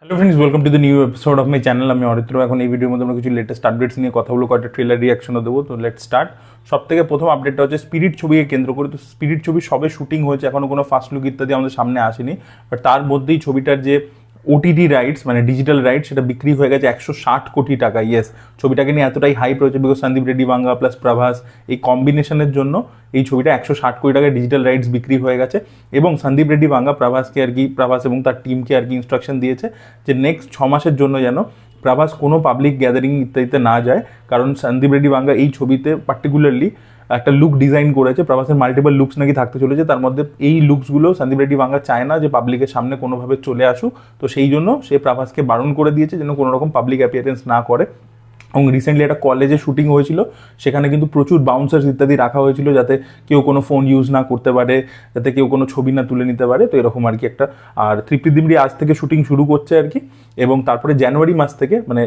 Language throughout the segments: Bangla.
Hello friends, welcome to the new episode of my channel. আমি অরিত্র। এখন এই ভিডিওর মধ্যে আমরা কিছু লেটেস্ট আপডেটস নিয়ে কথা বলবো, কয়েকটা ট্রেলার রিয়াকশনও দেবো। তো লেটস স্টার্ট। সব থেকে প্রথম আপডেটটা হচ্ছে স্পিরিট ছবিকে কেন্দ্র করে। তো স্পিরিট ছবি সবে শুটিং হয়েছে, এখনও কোনো ফার্স্ট লুক ইত্যাদি আমাদের সামনে আসেনি, বাট তার মধ্যেই ছবিটার যে ওটিটি রাইটস মানে ডিজিটাল রাইটস সেটা বিক্রি হয়ে গেছে 160 কোটি টাকা। ইয়েস, ছবিটাকে নিয়ে এতটাই হাইপ রয়েছে বিকজ সন্দীপ রেড্ডি বাঙ্গা প্লাস প্রভাস এই কম্বিনেশনের জন্য এই ছবিটা 160 কোটি টাকায় ডিজিটাল রাইটস বিক্রি হয়ে গেছে। এবং সন্দীপ রেড্ডি বাঙ্গা প্রভাস এবং তার টিমকে ইনস্ট্রাকশন দিয়েছে যে নেক্সট 6 মাসের জন্য যেন প্রভাস কোনো পাবলিক গ্যাদারিং ইত্যাদিতে না যায়, কারণ সন্দীপ রেড্ডি বাঙ্গা এই ছবিতে পার্টিকুলারলি একটা লুক ডিজাইন করেছে। প্রভাসের মাল্টিপল লুকস নাকি থাকতে চলেছে, তার মধ্যে এই লুকসগুলো সন্দীপ রেড্ডি বাঙ্গা চায় না যে পাবলিকের সামনে কোনোভাবে চলে আসুক। তো সেই জন্য সে প্রভাসকে বারণ করে দিয়েছে যেন কোনো রকম পাবলিক অ্যাপিয়ারেন্স না করে। এবং রিসেন্টলি একটা কলেজে শুটিং হয়েছিল, সেখানে কিন্তু প্রচুর বাউন্সার্স ইত্যাদি রাখা হয়েছিল যাতে কেউ কোনো ফোন ইউজ না করতে পারে, যাতে কেউ কোনো ছবি না তুলে নিতে পারে। তো এরকম আর কি একটা। আর তৃপ্তি দিমরি আজ থেকে শুটিং শুরু করছে আর কি, এবং তারপরে জানুয়ারি মাস থেকে মানে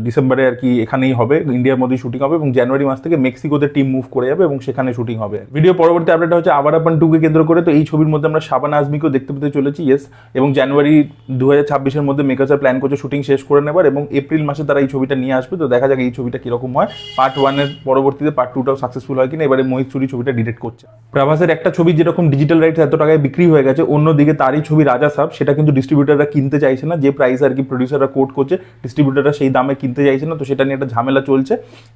ডিসেম্বরে আর কি এখানেই হবে, ইন্ডিয়ার মধ্যেই শুটিং হবে, এবং জানুয়ারি মাস থেকে মেক্সিকোতে টিম মুভ করে যাবে এবং সেখানে শুটিং হবে। ভিডিও পরবর্তী আপডেট হচ্ছে আবার আপন 2কে কেন্দ্র করে। তো এই ছবির মধ্যে আমরা শাবানা আজমিকেও দেখতে পেতে চলেছি। ইয়েস, এবং জানুয়ারি 2026-এর মধ্যে মেকার্সরা প্ল্যান করছে শুটিং শেষ করে নেবার, এবং এপ্রিল মাসে তারা এই ছবিটা নিয়ে আসবে। তো দেখা যাক এই ছবিটা কিরকম হয়। পার্ট 1-এর পরবর্তীতে পার্ট 2টাও সাকসেসফুল হয় কিনা। এবারে মোহিত সুরি ছবিটা ডিরেক্ট করছে। প্রভাসের একটা ছবি যেরকম ডিজিটাল রাইটস এত টাকায় বিক্রি হয়ে গেছে, অন্যদিকে তারই ছবি রাজা সাব সেটা কিন্তু ডিস্ট্রিবিউটাররা কিনতে চাইছে না। যে প্রাইস আর কি প্রডিউসাররা কোট করছে, ডিস্ট্রিবিউটাররা সেই দামে কিনতে চাইছে না। তো সেটা নিয়ে একটা ঝামেলা চলছে,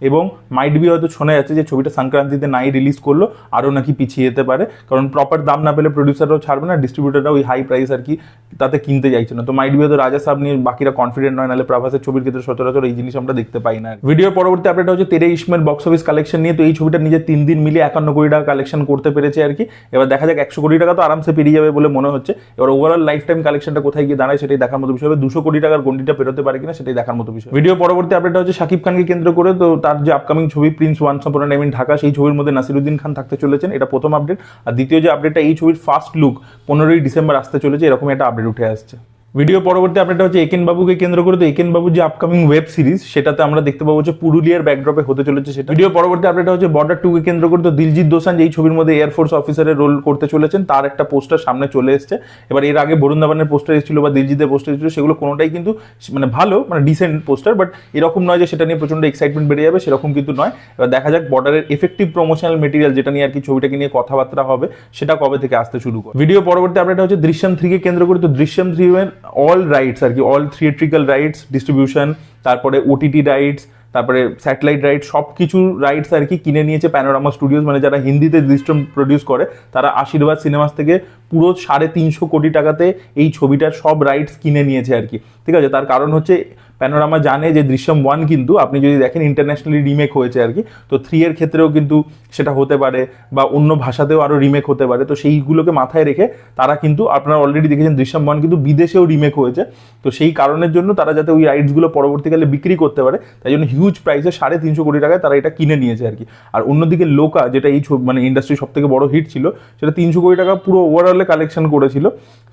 এবং মাইট বি হয়তো শোনা যাচ্ছে যে ছবিটা সংক্রান্তিতে নাই রিলিজ করলো, আরও নাকি পিছিয়ে যেতে পারে, কারণ প্রপার দাম না পেলে প্রডিউসাররাও ছাড়বে না, ডিস্ট্রিবিউটাররা ওই হাই প্রাইস আর কি তাতে কিনতে চাইছে না। তো মাইট বি হয়তো রাজা সাব নিয়ে বাকিরা কনফিডেন্ট নয়, নাহলে প্রভাসের ছবির ক্ষেত্রে সচরাচর এই জিনিস আমরা দেখতে পাই না। ভিডিওর পরবর্তী আপডেট হচ্ছে তেরে ইসমের বক্স অফিস কালেকশন নিয়ে। তো এই ছবিটা নিজে 3 দিন মিলে 51 কোটি টাকা কালেকশন করতে পেরেছে আর কি। এবার দেখা যাক 100 কোটি টাকা তো আরামসে পেরিয়ে যাবে বলে মনে হচ্ছে। এবার ওভারঅল লাইফ টাইম কালেকশনটা কোথায় গিয়ে দাঁড়ায় সেটাই দেখার মতো বিষয় হবে। 200 কোটি টাকার গন্ডিটা পেরোতে পারে কিনা সেটাই দেখার মতো বিষয়। ভিডিও পরবর্তী আপডেট হচ্ছে শাকিব খানকে কেন্দ্র করে। তো তার যে আপকামিং ছবি Prince once upon a time in Dhaka, সেই ছবির মধ্যে নাসিরুদ্দিন খান থাকতে চলেছেন, এটা প্রথম আপডেট। আর দ্বিতীয় যে আপডেটটা, এই ছবির ফার্স্ট লুক 15ই ডিসেম্বর আসতে চলেছে, এরকম একটা আপডেট উঠে আসছে। ভিডিও পরবর্তী আপডেটটা হচ্ছে একেন বাবুকে কেন্দ্র করে। তো একেন বাবুর যে আপকামিং ওয়েব সিরিজ সেটাতে আমরা দেখতে পাবো যে পুরুলিয়ার ব্যাকড্রপে হতে চলেছে সেটা। ভিডিও পরবর্তী আপডেট হচ্ছে বর্ডার 2কে কেন্দ্র করে। তো দিলজিৎ দোসাঞ্জ এই ছবির মধ্যে এয়ারফোর্স অফিসারের রোল করতে চলেছেন, তার একটা পোস্টার সামনে চলে এসেছে। এবার এর আগে বরুণ ধাওয়ানের পোস্টার এসেছিল বা দিলজিতের পোস্টার এসেছিল, সেগুলো কোনোটাই কিন্তু মানে ভালো, মানে ডিসেন্ট পোস্টার, বাট এরকম নয় যে সেটা নিয়ে প্রচন্ড এক্সাইটমেন্ট বেড়ে যাবে, সেরকম কিন্তু নয়। এবার দেখা যাক বর্ডারের এফেক্টিভ প্রমোশনাল মেটেরিয়াল যেটা নিয়ে আর কি ছবিটাকে নিয়ে কথাবার্তা হবে সেটা কবে থেকে আসতে শুরু করে। ভিডিও পরবর্তী আপডেট হচ্ছে দৃশ্যম 3কে কেন্দ্র করে। তো দৃশ্যম 3 এর অল রাইটস আর কি, অল থিয়েট্রিক্যাল রাইটস, ডিস্ট্রিবিউশন, তারপরে ওটিটি রাইটস, তারপরে স্যাটেলাইট রাইটস, সব কিছু রাইটস আর কি কিনে নিয়েছে প্যানোরামা স্টুডিওস। মানে যারা হিন্দিতে দৃশ্যম প্রডিউস করে তারা আশীর্বাদ সিনেমাস থেকে পুরো 350 কোটি টাকাতে এই ছবিটার সব রাইটস কিনে নিয়েছে আর কি। ঠিক আছে, তার কারণ হচ্ছে প্যানোরামা জানে যে দৃশ্যম 1 কিন্তু আপনি যদি দেখেন ইন্টারন্যাশনালি রিমেক হয়েছে আর কি। তো 3 এর ক্ষেত্রেও কিন্তু সেটা হতে পারে, বা অন্য ভাষাতেও আরও রিমেক হতে পারে। তো সেইগুলোকে মাথায় রেখে তারা কিন্তু, আপনারা অলরেডি দেখেছেন দৃশ্যম 1 কিন্তু বিদেশেও রিমেক হয়েছে। তো সেই কারণের জন্য তারা যাতে ওই রাইটসগুলো পরবর্তীকালে বিক্রি করতে পারে, তাই জন্য হিউজ প্রাইসে 350 কোটি টাকায় তারা এটা কিনে নিয়েছে আর কি। আর অন্যদিকে লোকা, যেটা এই মানে ইন্ডাস্ট্রির সব থেকে বড় হিট ছিল, সেটা 300 কোটি টাকা পুরো ওভারঅলে কালেকশন করেছিল।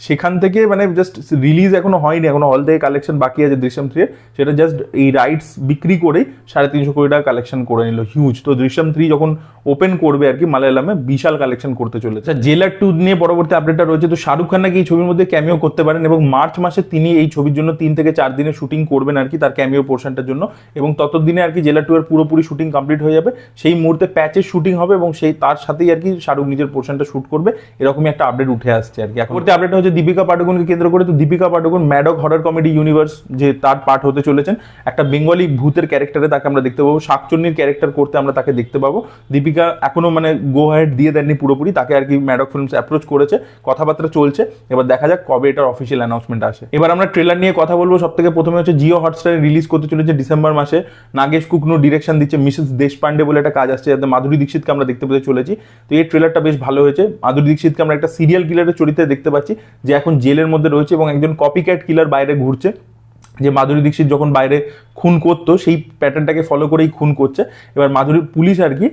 সেখান থেকে মানে জাস্ট রিলিজ এখনো হয়নি, এখনো হল থেকে কালেকশন বাকি আছে দৃশ্যম 3 সেটা জাস্ট এই রাইটস বিক্রি করেই 350 কোটি টাকা কালেকশন করে নিল, হিউজ। তো দৃশ্যম 3 যখন ওপেন করবে আর কি মালায়ালামে, বিশাল কালেকশন করতে চলেছে। জেলার 2 নিয়ে পরবর্তী আপডেটটা রয়েছে। তো শাহরুখ খান নাকি এই ছবির মধ্যে ক্যামিও করতে পারেন, এবং মার্চ মাসে তিনি এই ছবির জন্য 3 থেকে 4 দিনে শুটিং করবেন আর কি তার ক্যামিও পোর্শনটার জন্য, এবং ততদিনে আর কি জেলার 2 এর পুরোপুরি শুটিং কমপ্লিট হয়ে যাবে। সেই মুহূর্তে প্যাচের শুটিং হবে, এবং সেই তার সাথেই আর কি শাহরুখ নিজের পোর্শনটা শুট করবে, এরকমই একটা আপডেট উঠে আসছে আর কি। পরবর্তী আপডেট হচ্ছে দীপিকা পাডুকোনকে কেন্দ্র করে। তো Deepika Padukone Maddock horror comedy universe যে তার পার্ট হতে চলেছেন, একটা বেঙ্গলি ভূতের ক্যারেক্টারে তাকে আমরা দেখতে পাবো, শাকচুন্নির ক্যারেক্টার করতে আমরা তাকে দেখতে পাবো। দীপিকা এখনো মানে গো হেড দিয়ে দেননি পুরোপুরি, তাকে আর কি ম্যাডক ফিল্মস অ্যাপ্রোচ করেছে, কথাবার্তা চলছে। এবার দেখা যাক কবে এটার অফিসিয়াল অ্যানাউন্সমেন্ট আসে। এবার আমরা ট্রেলার নিয়ে কথা বলবো। সব থেকে প্রথমে হচ্ছে জিও হটস্টারে রিলিজ করতে চলেছে ডিসেম্বর মাসে। নাগেশ কুকনু ডিরেকশন দিচ্ছে, মিসেস দেশপান্ডে বলে একটা কাজ আসছে, যাতে মাধুরী দীক্ষিতকে আমরা দেখতে পেতে চলেছি। তো এই ট্রেলারটা বেশ ভালো হয়েছে। মাধুরী দীক্ষিতকে আমরা একটা সিরিয়াল কিলারের চরিত্রে দেখতে পাচ্ছি, যে এখন জেলের মধ্যে রয়েছে এবং একজন কপিক্যাট কিলার বাইরে ঘুরছে, যে মাধুরী দীক্ষিত যখন বাইরে খুন করতো সেই প্যাটার্নটাকে ফলো করেই খুন করছে। এবার পুলিশ আর কি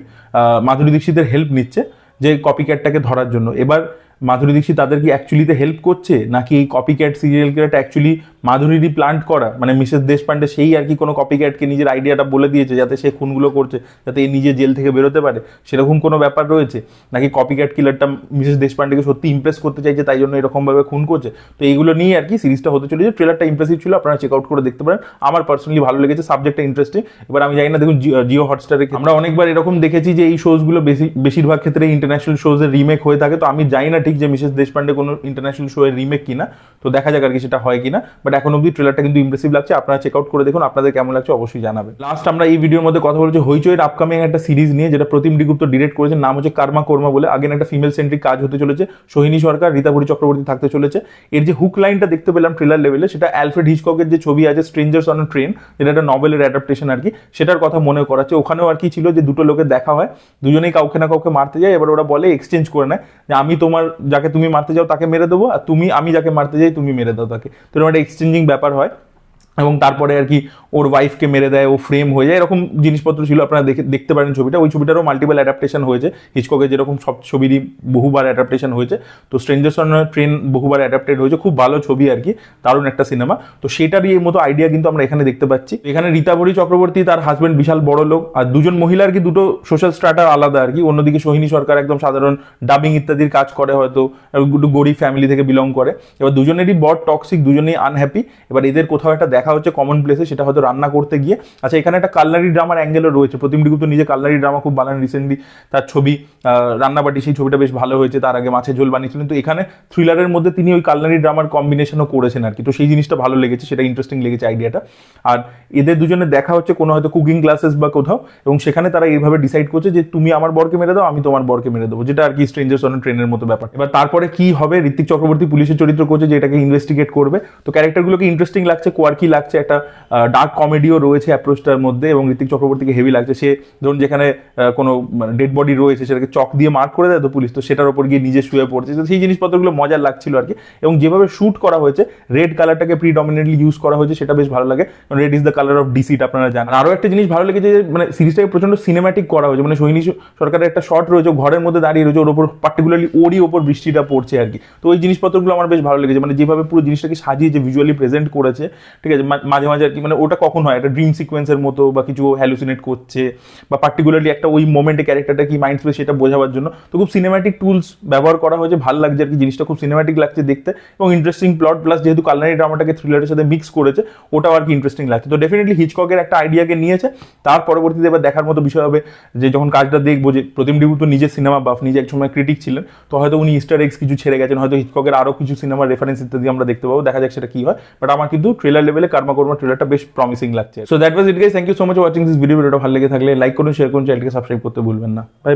মাধুরী দীক্ষিতের হেল্প নিচ্ছে যে কপিক্যাটটাকে ধরার জন্য। এবার মাধুরী দীক্ষিত তাদের কি অ্যাকচুয়ালিতে হেল্প করছে, নাকি এই কপিক্যাট সিরিয়াল কিলারটা অ্যাকচুয়ালি মাধুরীরই প্লান্ট করা, মানে মিসেস দেশপান্ডে সেই আর কি কোনো কপিক্যাটকে নিজের আইডিয়াটা বলে দিয়েছে যাতে সে খুনগুলো করছে, যাতে এই নিজে জেল থেকে বেরোতে পারে, সেরকম কোনো ব্যাপার রয়েছে, নাকি কপিক্যাট কিলারটা মিসেস দেশপান্ডেকে সত্যি ইমপ্রেস করতে চাইছে তাই জন্য এরকমভাবে খুন করছে। তো এইগুলো নিয়ে আর কি সিরিজটা হতে চলেছে। ট্রেলারটা ইমপ্রেসিভ ছিল, আপনারা চেক আউট করে দেখতে পারেন। আমার পার্সোনালি ভালো লেগেছে, সাবজেক্টটা ইন্টারেস্টিং। এবার আমি জানি না, দেখুন জিও হটস্টারে আমরা অনেকবার এরকম দেখেছি যে এই শোজগুলো বেশিরভাগ ক্ষেত্রে ইন্টারন্যাশনাল শোজের রিমেক হয়ে থাকে। তো আমি জানি না ঠিক যে মিসেস দেশপান্ডে কোনো ইন্টারন্যাশনাল শো এর রিমেক কিনা, তো দেখা যাক আর কি সেটা হয় কিনা। বাট এখন অব্দি ট্রেলারটা কিন্তু ইমপ্রেসিভ লাগছে, আপনারা চেক আউট করে দেখুন, আপনাদের কেমন লাগছে অবশ্যই জানাবেন। লাস্ট আমরা এই ভিডিওর মধ্যে কথা বলেছি হইচইয়ের আপকামিং একটা সিরিজ নিয়ে, যেটা প্রতিম ডিগুপ্ত ডিরেক্ট করেছেন, নাম হচ্ছে কর্মা কর্মা বলে। আগেন একটা ফিমেল সেন্ট্রিক কাজ হতে চলেছে, সোহিনী সরকার, রীতাভরি চক্রবর্তী থাকতে চলেছে। এর যে হুক লাইনটা দেখতে পেলাম ট্রেলার লেভেলে, সেটা অ্যালফ্রেড হিচককের যে ছবি আছে স্ট্রেঞ্জার্স অন আ ট্রেন, যেটা একটা নভেলের অ্যাডাপ্টেশন আর কি, সেটার কথা মনে করাচ্ছে। ওখানেও আর কি ছিল যে দুটো লোকের দেখা হয়, দুজনেই কাউকে না কাউকে মারতে যায়, এবার ওরা বলে এক্সচেঞ্জ করে নেয় যে আমি তোমার যাকে তুমি মারতে যাও তাকে মেরে দেবো, আর আমি যাকে মারতে যাই তুমি মেরে দাও তাকে। তো এরকম একটা এক্সচেঞ্জিং ব্যাপার হয়, এবং তারপরে আর কি ওর ওয়াইফকে মেরে দেয়, ও ফ্রেম হয়ে যায়, এরকম জিনিসপত্র ছিল। আপনারা দেখতে পারেন ছবিটা। ওই ছবিটারও মাল্টিপল অ্যাডাপ্টেশন হয়েছে, হিচককের যেরকম সব ছবিরই বহুবার অ্যাডাপ্টেশন হয়েছে, তো স্ট্রেঞ্জার্স অন ট্রেন বহুবার অ্যাডাপ্টেড হয়েছে। খুব ভালো ছবি আর কি, দারুণ একটা সিনেমা। তো সেটারই এই মতো আইডিয়া কিন্তু আমরা এখানে দেখতে পাচ্ছি। এখানে রীতাভরি চক্রবর্তী, তার হাজব্যান্ড বিশাল বড় লোক, আর দুজন মহিলা আর কি, দুটো সোশ্যাল স্ট্রাটার আলাদা আর কি। অন্যদিকে সোহিনী সরকার একদম সাধারণ ডাবিং ইত্যাদির কাজ করে, হয়তো একটু গরিব ফ্যামিলি থেকে বিলং করে। এবার দুজনেরই বড় টক্সিক, দুজনেই আনহ্যাপি। এবার এদের কোথাও একটা দেখা হচ্ছে কমন প্লেসে, সেটা হয়তো রান্না করতে গিয়ে। আচ্ছা, এখানে একটা কালনারি ড্রামার অ্যাঙ্গেলও রয়েছে। প্রতিম ডিগুপ্ত নিজে কালনারি ড্রামা খুব বানান, রিসেন্টলি তার ছবি রান্নাবাটি, সেই ছবিটা বেশ ভালো হয়েছে। তার আগে মাছের ঝোল বানিয়েছিলেন। তো এখানে থ্রিলারের মধ্যে তিনি ওই কালনারি ড্রামার কম্বিনেশনও করেছেন আর কি। তো সেই জিনিসটা ভালো লেগেছে, সেটা ইন্টারেস্টিং লেগেছে আইডিয়াটা। আর এদের দুজনের দেখা হচ্ছে কোনো হয়তো কুকিং ক্লাসেস বা কোথাও, এবং সেখানে তারা এইভাবে ডিসাইড করছে যে তুমি আমার বরকে মেরে দাও, আমি তোমার বরকে মেরে দেবো, যেটা আর কি স্ট্রেঞ্জার্স অন ট্রেনের মতো ব্যাপার। এবার তারপরে কি হবে, ঋত্বিক চক্রবর্তী পুলিশের চরিত্র করছে, যে এটাকে ইনভেস্টিগেট করবে। তো ক্যারেক্টারগুলোকে ইন্টারেস্টিং লাগছে, কোয়ার্কি লাগছে, একটা ডার্ক কমেডিও রয়েছে অ্যাপ্রোচটার মধ্যে, এবং ঋত্বিক চক্রবর্তীকে হেভি লাগছে। সে ধরুন যেখানে কোনো ডেড বডি রয়েছে সেটাকে চক দিয়ে মার্ক করে দেয় তো পুলিশ, তো সেটার উপর গিয়ে নিজে শুয়ে পড়ছে। তো সেই জিনিসপত্রগুলো মজার লাগছিল আর কি। এবং যেভাবে শ্যুট করা হয়েছে, রেড কালারটাকে প্রিডমিনেন্টলি ইউজ করা হয়েছে, সেটা বেশ ভালো লাগে। Red is the colour of deceit, আপনারা জানেন। আরও একটা জিনিস ভালো লেগেছে যে মানে সিরিজটাকে প্রচন্ড সিনেম্যাটিক করা হয়েছে। মানে সোহিনী সরকারের একটা শট রয়েছে, ঘরের মধ্যে দাঁড়িয়ে রয়েছে, ওর ওপর পার্টিকুলারলি ওরই ওপর বৃষ্টিটা পড়ছে আর কি। তো ওই জিনিসপত্রগুলো আমার বেশ ভালো লেগেছে, মানে যেভাবে পুরো জিনিসটাকে সাজিয়ে যে ভিজুয়ালি প্রেজেন্ট করেছে, ঠিক আছে। মাঝে মাঝে আর কি, মানে ওটা কখন হয় একটা ড্রিম সিকোয়েন্সের মতো, বা কিছু হ্যালুসিনেট করছে, বা পার্টিকুলারলি একটা ওই মোমেন্টে ক্যারেক্টারটা কি মাইন্ড স্পেস সেটা বোঝাবার জন্য। তো খুব সিনেম্যাটিক টুলস ব্যবহার করা হয়েছে, ভালো লাগছে আর কি। জিনিসটা খুব সিনেম্যাটিক লাগছে দেখতে, এবং ইন্টারেস্টিং প্লট, প্লাস যেহেতু কালনারি ড্রামাটাকে থ্রিলারের সাথে মিক্স করেছে, ওটাও আর কি ইন্টারেস্টিং লাগছে। তো ডেফিনেটলি হিচককের একটা আইডিয়াকে নিয়েছে। তার পরবর্তীতে এবার দেখার মতো বিষয় হবে যে যখন কাজটা দেখবো, যে প্রতিম ডিগুপ্ত নিজে সিনেমা বাফ, নিজে এক সময় ক্রিটিক ছিলেন, তো হয়তো উনি ইস্টার এগস কিছু ছেড়ে গেছেন, হয়তো হিচককের আরও কিছু সিনেমার রেফারেন্স ইত্যাদি আমরা দেখতে পাবো। দেখা যাক সেটা কি হয়। বাট আমার কিন্তু ট্রেলার লেভেলে কর্মা কর্মা ট্রেলারটা বেশ প্রমিসিং লাগছে। So that was it guys, thank you so much watching this video. ভিডিওটা ভালো লেগে থাকলে লাইক করুন, শেয়ার করুন, চ্যানেলকে সাবস্ক্রাইব করতে ভুলবেন না। Bye bye.